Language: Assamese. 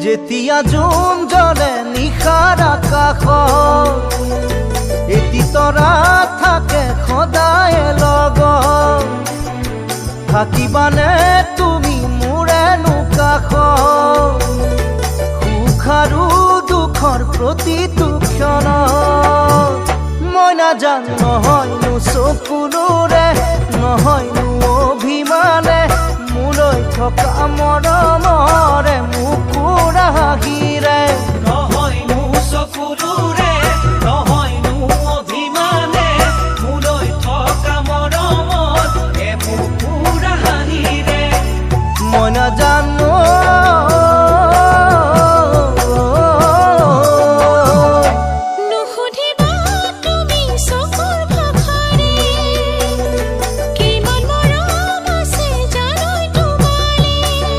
যেতিয়া জোন জ্বলে নিশাৰ আকাশত এটি তৰা থাকে সদায় লগত থাকিবানে তুমি মোৰেনো কাষত সুখ আৰু দুখৰ প্ৰতিটো ক্ষণত মই নাজানো নহয়নো চকুলোৰে নহয়নো অভিমানে মোলৈ থকা মৰমৰে মুকুৰা হাঁহিৰে নহয়নো চকুলোৰে নহয়নো অভিমানে মোলৈ থকা মৰমত মুকুৰা হাঁহিৰে মই নাজানো